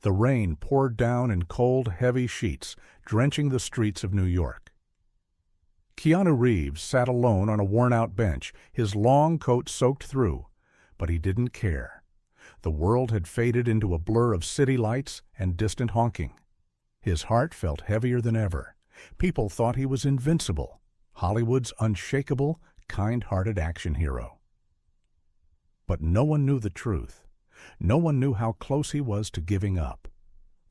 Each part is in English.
The rain poured down in cold, heavy sheets, drenching the streets of New York. Keanu Reeves sat alone on a worn-out bench, his long coat soaked through, but he didn't care. The world had faded into a blur of city lights and distant honking. His heart felt heavier than ever. People thought he was invincible, Hollywood's unshakable, kind-hearted action hero. But no one knew the truth. No one knew how close he was to giving up.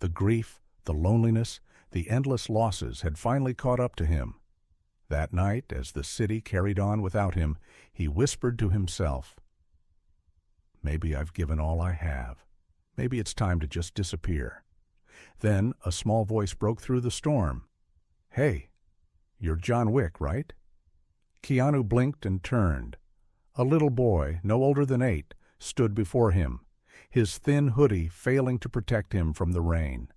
The grief, the loneliness, the endless losses had finally caught up to him. That night, as the city carried on without him, he whispered to himself, "Maybe I've given all I have. Maybe it's time to just disappear." Then a small voice broke through the storm. "Hey, you're John Wick, right?" Keanu blinked and turned. A little boy, no older than 8, stood before him, his thin hoodie failing to protect him from the rain.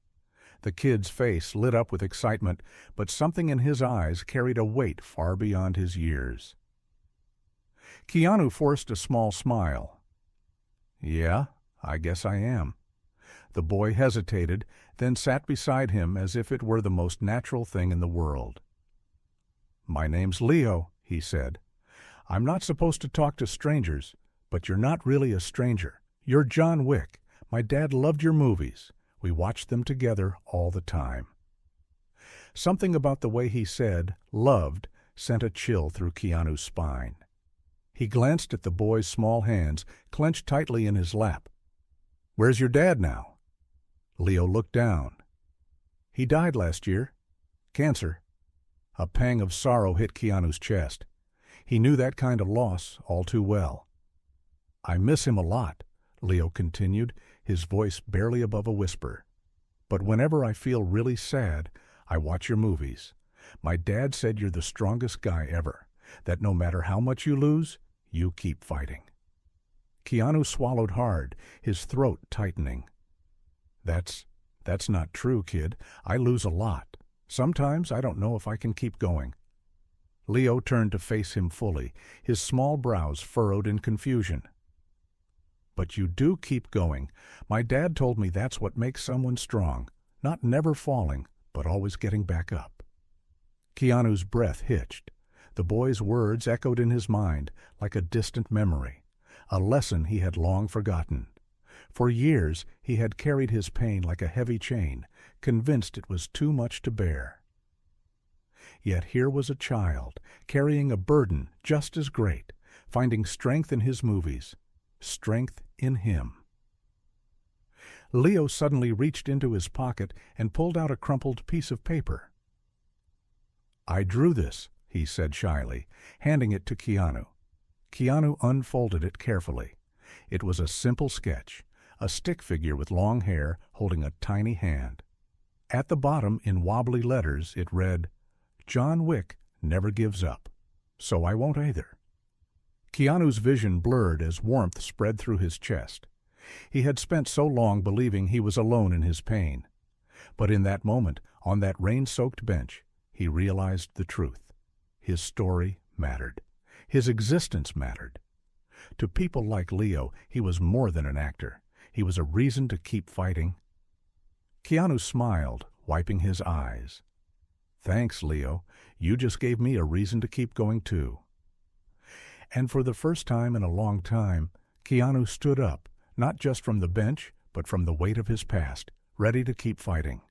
The kid's face lit up with excitement, but something in his eyes carried a weight far beyond his years. Keanu forced a small smile. "Yeah, I guess I am." The boy hesitated, then sat beside him as if it were the most natural thing in the world. "My name's Leo," he said. "I'm not supposed to talk to strangers, but you're not really a stranger. You're John Wick. My dad loved your movies. We watched them together all the time." Something about the way he said "loved" sent a chill through Keanu's spine. He glanced at the boy's small hands, clenched tightly in his lap. "Where's your dad now?" Leo looked down. "He died last year. Cancer." A pang of sorrow hit Keanu's chest. He knew that kind of loss all too well. "I miss him a lot," Leo continued, his voice barely above a whisper. "But whenever I feel really sad, I watch your movies. My dad said you're the strongest guy ever, that no matter how much you lose, you keep fighting." Keanu swallowed hard, his throat tightening. That's not true, kid. I lose a lot. Sometimes I don't know if I can keep going." Leo turned to face him fully, his small brows furrowed in confusion. "But you do keep going. My dad told me that's what makes someone strong, not never falling, but always getting back up." Keanu's breath hitched. The boy's words echoed in his mind like a distant memory, a lesson he had long forgotten. For years he had carried his pain like a heavy chain, convinced it was too much to bear. Yet here was a child, carrying a burden just as great, finding strength in his movies, strength in him. Leo suddenly reached into his pocket and pulled out a crumpled piece of paper. "I drew this," he said shyly, handing it to Keanu. Keanu unfolded it carefully. It was a simple sketch, a stick figure with long hair holding a tiny hand. At the bottom, in wobbly letters, it read, "John Wick never gives up, so I won't either." Keanu's vision blurred as warmth spread through his chest. He had spent so long believing he was alone in his pain. But in that moment, on that rain-soaked bench, he realized the truth. His story mattered. His existence mattered. To people like Leo, he was more than an actor. He was a reason to keep fighting. Keanu smiled, wiping his eyes. "Thanks, Leo. You just gave me a reason to keep going too." And for the first time in a long time, Keanu stood up, not just from the bench, but from the weight of his past, ready to keep fighting.